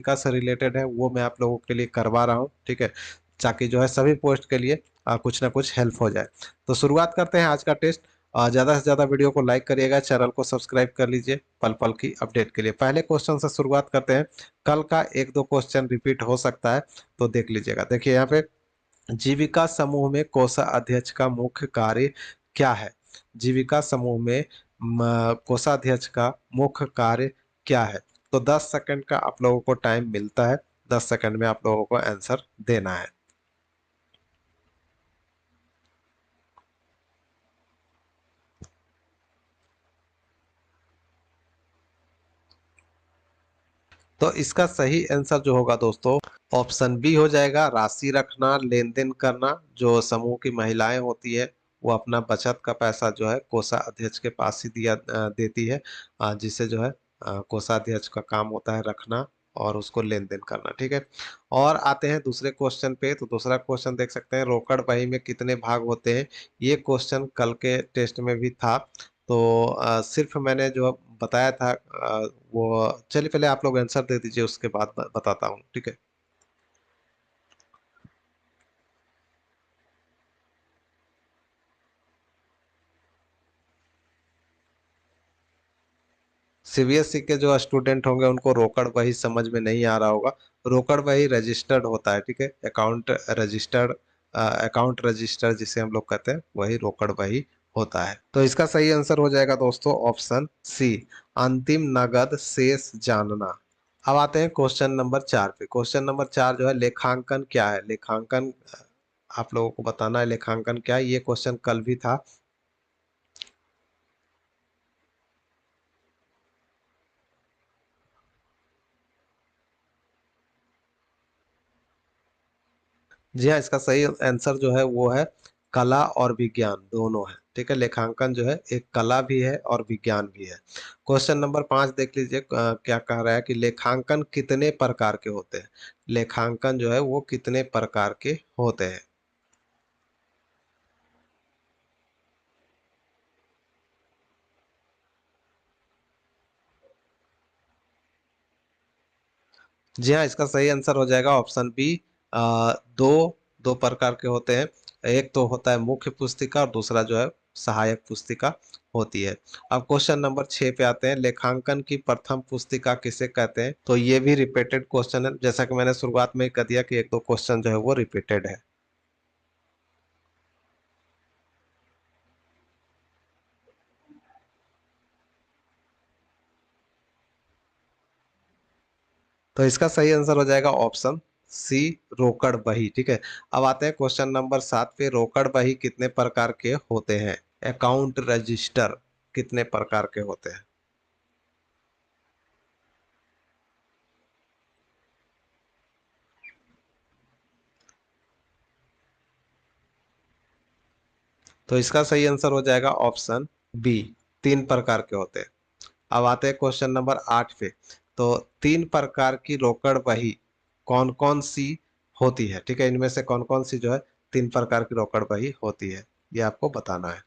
का से रिलेटेड है वो मैं आप लोगों के लिए करवा रहा हूँ, ठीक है, ताकि जो है सभी पोस्ट के लिए कुछ ना कुछ हेल्प हो जाए। तो शुरुआत करते हैं आज का टेस्ट। ज्यादा से ज्यादा वीडियो को लाइक करिएगा, चैनल को सब्सक्राइब कर लीजिए पल पल की अपडेट के लिए। पहले क्वेश्चन से शुरुआत करते हैं। कल का एक दो क्वेश्चन रिपीट हो सकता है, तो देख लीजिएगा। देखिए यहाँ पे, जीविका समूह में कोषाध्यक्ष का मुख्य कार्य क्या है? जीविका समूह में कोषाध्यक्ष का मुख्य कार्य क्या है? तो 10 सेकंड का आप लोगों को टाइम मिलता है, 10 सेकंड में आप लोगों को आंसर देना है। तो इसका सही आंसर जो होगा दोस्तों, ऑप्शन बी हो जाएगा, राशि रखना, लेन देन करना। जो समूह की महिलाएं होती है वो अपना बचत का पैसा जो है कोषाध्यक्ष के पास ही देती है, जिससे जो है कोषाध्यक्ष का काम होता है रखना और उसको लेन देन करना, ठीक है। और आते हैं दूसरे क्वेश्चन पे। तो दूसरा क्वेश्चन देख सकते हैं, रोकड़ बही में कितने भाग होते हैं? ये क्वेश्चन कल के टेस्ट में भी था। तो सिर्फ मैंने जो बताया था वो, चलिए पहले आप लोग आंसर दे दीजिए, उसके बाद बताता हूँ, ठीक है। सीबीएसई के जो स्टूडेंट होंगे उनको रोकड़ बही समझ में नहीं आ रहा होगा। रोकड़ बही रजिस्टर्ड होता है, ठीक है, अकाउंट रजिस्टर्ड, अकाउंट रजिस्टर जिसे हम लोग कहते हैं, वही रोकड़ बही होता है। तो इसका सही आंसर हो जाएगा दोस्तों ऑप्शन सी, अंतिम नगद शेष जानना। अब आते हैं क्वेश्चन नंबर 4 पे। क्वेश्चन नंबर 4 जो है, लेखांकन क्या है? लेखांकन आप लोगों को बताना है लेखांकन क्या है। ये क्वेश्चन कल भी था। जी हाँ, इसका सही आंसर जो है वो है कला और विज्ञान, दोनों है, ठीक है। लेखांकन जो है एक कला भी है और विज्ञान भी है। क्वेश्चन नंबर 5 देख लीजिए, क्या कह रहा है कि लेखांकन कितने प्रकार के होते हैं? लेखांकन जो है वो कितने प्रकार के होते हैं? जी हाँ, इसका सही आंसर हो जाएगा ऑप्शन बी, दो दो प्रकार के होते हैं। एक तो होता है मुख्य पुस्तिका और दूसरा जो है सहायक पुस्तिका होती है। अब क्वेश्चन नंबर 6 पे आते हैं, लेखांकन की प्रथम पुस्तिका किसे कहते हैं? तो ये भी रिपीटेड क्वेश्चन है, जैसा कि मैंने शुरुआत में ही कह दिया कि एक दो क्वेश्चन जो है वो रिपीटेड है। तो इसका सही आंसर हो जाएगा ऑप्शन सी, रोकड़ बही, ठीक है। अब आते हैं क्वेश्चन नंबर 7 पे, रोकड़ बही कितने प्रकार के होते हैं? अकाउंट रजिस्टर कितने प्रकार के होते हैं? तो इसका सही आंसर हो जाएगा ऑप्शन बी, तीन प्रकार के होते हैं। अब आते हैं क्वेश्चन नंबर 8 पे। तो तीन प्रकार की रोकड़ बही कौन कौन सी होती है? ठीक है, इनमें से कौन कौन सी जो है तीन प्रकार की रोकड़ बही होती है, ये आपको बताना है।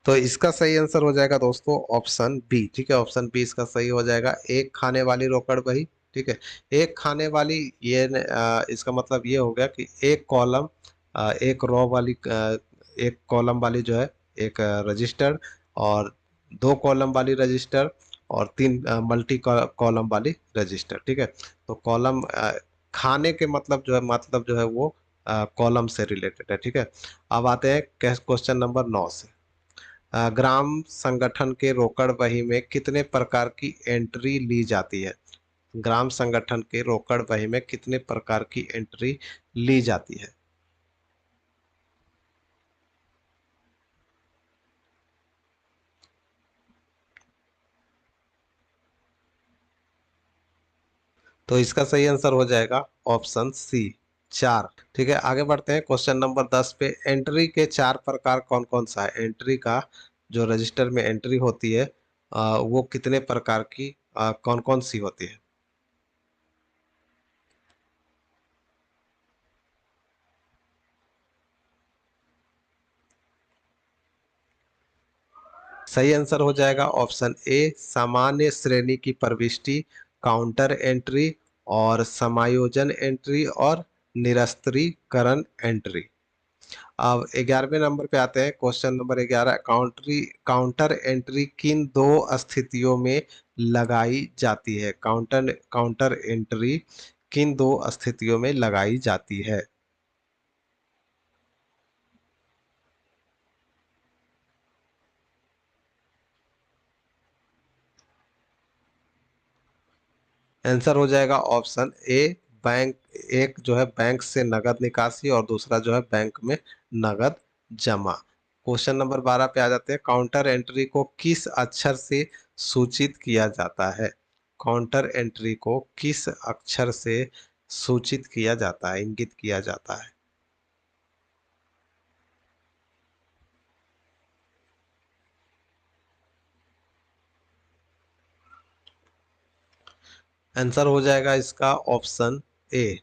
तो इसका सही आंसर हो जाएगा दोस्तों ऑप्शन बी, ठीक है, ऑप्शन बी इसका सही हो जाएगा, एक खाने वाली रोकड़ बही, ठीक है। एक खाने वाली, इसका मतलब ये हो गया कि एक कॉलम, एक रो वाली, एक कॉलम वाली जो है एक रजिस्टर, और दो कॉलम वाली रजिस्टर, और तीन मल्टी कॉलम वाली रजिस्टर, ठीक है। तो कॉलम, खाने के मतलब जो है वो कॉलम से रिलेटेड है, ठीक है। अब आते हैं क्वेश्चन नंबर 9 से। ग्राम संगठन के रोकड़ बही में कितने प्रकार की एंट्री ली जाती है? ग्राम संगठन के रोकड़ बही में कितने प्रकार की एंट्री ली जाती है? तो इसका सही आंसर हो जाएगा ऑप्शन सी, चार, ठीक है। आगे बढ़ते हैं क्वेश्चन नंबर 10 पे, एंट्री के चार प्रकार कौन कौन सा है? एंट्री का जो रजिस्टर में एंट्री होती है वो कितने प्रकार की कौन कौन सी होती है? सही आंसर हो जाएगा ऑप्शन ए, सामान्य श्रेणी की प्रविष्टि, काउंटर एंट्री और समायोजन एंट्री और निरस्त्रीकरण एंट्री। अब 11वें नंबर पे आते हैं, क्वेश्चन नंबर 11, काउंटर एंट्री किन दो स्थितियों में लगाई जाती है? काउंटर काउंटर एंट्री किन दो स्थितियों में लगाई जाती है? आंसर हो जाएगा ऑप्शन ए, बैंक, एक जो है बैंक से नगद निकासी और दूसरा जो है बैंक में नगद जमा। क्वेश्चन नंबर 12 पे आ जाते हैं, काउंटर एंट्री को किस अक्षर से सूचित किया जाता है? काउंटर एंट्री को किस अक्षर से सूचित किया जाता है, इंगित किया जाता है? आंसर हो जाएगा इसका ऑप्शन ए,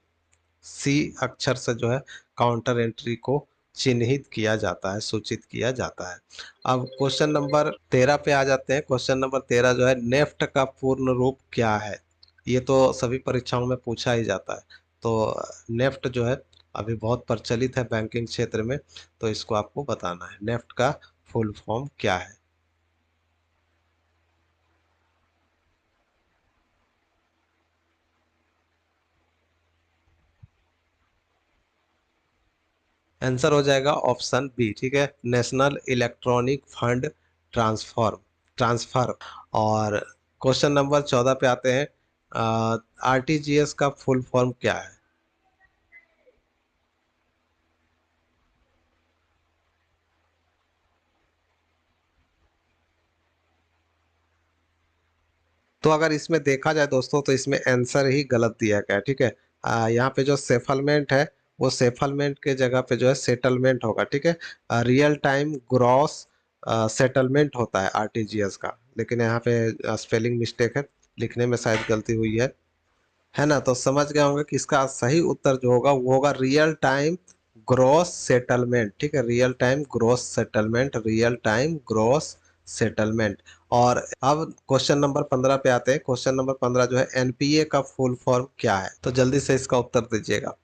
सी अक्षर से जो है काउंटर एंट्री को चिन्हित किया जाता है, सूचित किया जाता है। अब क्वेश्चन नंबर 13 पे आ जाते हैं। क्वेश्चन नंबर 13 जो है, नेफ्ट का पूर्ण रूप क्या है? ये तो सभी परीक्षाओं में पूछा ही जाता है। तो नेफ्ट जो है अभी बहुत प्रचलित है बैंकिंग क्षेत्र में, तो इसको आपको बताना है, नेफ्ट का फुल फॉर्म क्या है। आंसर हो जाएगा ऑप्शन बी, ठीक है, national electronic fund transfer transfer. और क्वेश्चन नंबर 14 पे आते हैं, आरटीजीएस का फुल फॉर्म क्या है? तो अगर इसमें देखा जाए दोस्तों, तो इसमें आंसर ही गलत दिया गया है, ठीक है। यहाँ पे जो सेफलमेंट है, वो सेफलमेंट के जगह पे जो है सेटलमेंट होगा, ठीक है। रियल टाइम ग्रॉस सेटलमेंट होता है आरटीजीएस का, लेकिन यहाँ पे स्पेलिंग मिस्टेक है, लिखने में शायद गलती हुई है ना। तो समझ गए होंगे कि इसका सही उत्तर जो होगा वो होगा रियल टाइम ग्रॉस सेटलमेंट, ठीक है, real time gross settlement, real time gross settlement. और अब क्वेश्चन नंबर 15 पे आते हैं। क्वेश्चन नंबर 15 जो है, एनपीए का फुल फॉर्म क्या है? तो जल्दी से इसका उत्तर दीजिएगा।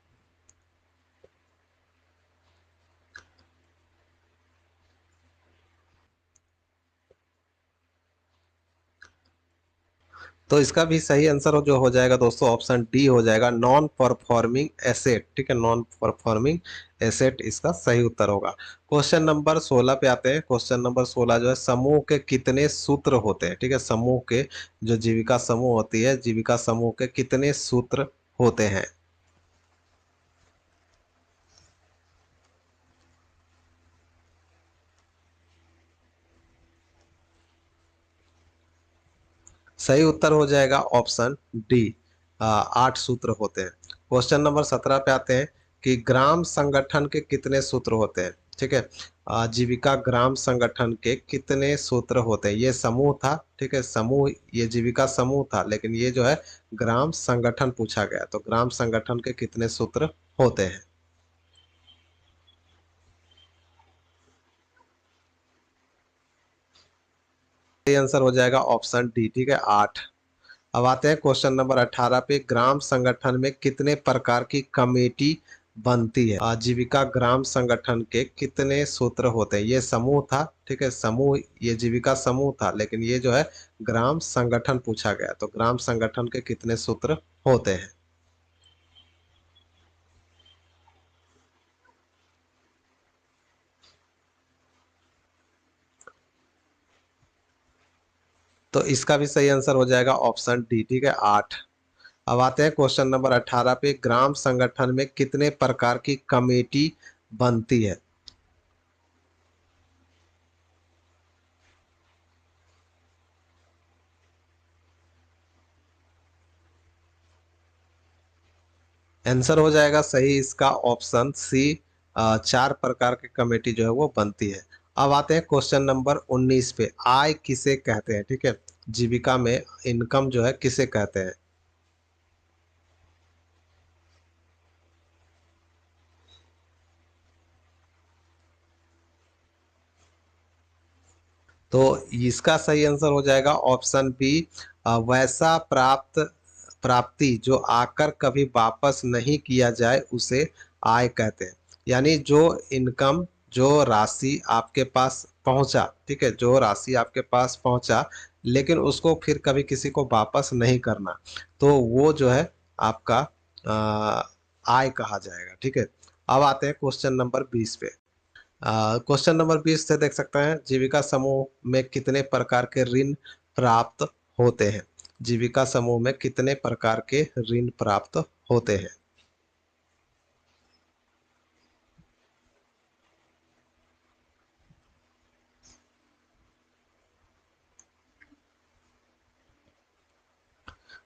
तो इसका भी सही आंसर जो हो जाएगा दोस्तों, ऑप्शन डी हो जाएगा, नॉन परफॉर्मिंग एसेट, ठीक है, नॉन परफॉर्मिंग एसेट इसका सही उत्तर होगा। क्वेश्चन नंबर 16 पे आते हैं। क्वेश्चन नंबर 16 जो है, समूह के कितने सूत्र होते हैं? ठीक है, समूह के, जो जीविका समूह होती है, जीविका समूह के कितने सूत्र होते हैं? सही उत्तर हो जाएगा ऑप्शन डी, 8 सूत्र होते हैं। क्वेश्चन नंबर 17 पे आते हैं कि ग्राम संगठन के कितने सूत्र होते हैं? ठीक है, जीविका ग्राम संगठन के कितने सूत्र होते हैं? ये समूह था, ठीक है, समूह, ये जीविका समूह था, लेकिन ये जो है ग्राम संगठन पूछा गया, तो ग्राम संगठन के कितने सूत्र होते हैं? सही आंसर हो जाएगा ऑप्शन डी, ठीक है, 8। अब आते हैं क्वेश्चन नंबर 18 पे, ग्राम संगठन में कितने प्रकार की कमेटी बनती है? आजीविका ग्राम संगठन के कितने सूत्र होते हैं? ये समूह था, ठीक है, समूह, ये जीविका समूह था, लेकिन ये जो है ग्राम संगठन पूछा गया, तो ग्राम संगठन के कितने सूत्र होते हैं? तो इसका भी सही आंसर हो जाएगा ऑप्शन डी, ठीक है, 8। अब आते हैं क्वेश्चन नंबर 18 पे, ग्राम संगठन में कितने प्रकार की कमेटी बनती है? आंसर हो जाएगा सही इसका ऑप्शन सी, 4 प्रकार की कमेटी जो है वो बनती है। अब आते हैं क्वेश्चन नंबर 19 पे, आय किसे कहते हैं? ठीक है, जीविका में इनकम जो है किसे कहते हैं? तो इसका सही आंसर हो जाएगा ऑप्शन बी। वैसा प्राप्ति जो आकर कभी वापस नहीं किया जाए उसे आय कहते हैं। यानी जो इनकम, जो राशि आपके पास पहुंचा, ठीक है, जो राशि आपके पास पहुंचा लेकिन उसको फिर कभी किसी को वापस नहीं करना, तो वो जो है आपका आय कहा जाएगा। ठीक है। अब आते हैं क्वेश्चन नंबर 20 पे। क्वेश्चन नंबर 20 से देख सकते हैं, जीविका समूह में कितने प्रकार के ऋण प्राप्त होते हैं। जीविका समूह में कितने प्रकार के ऋण प्राप्त होते हैं।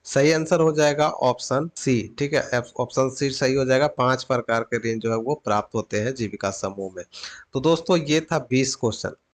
सही आंसर हो जाएगा ऑप्शन सी। ठीक है, ऑप्शन सी सही हो जाएगा। 5 प्रकार के ऋण जो है वो प्राप्त होते हैं जीविका समूह में। तो दोस्तों ये था 20 क्वेश्चन।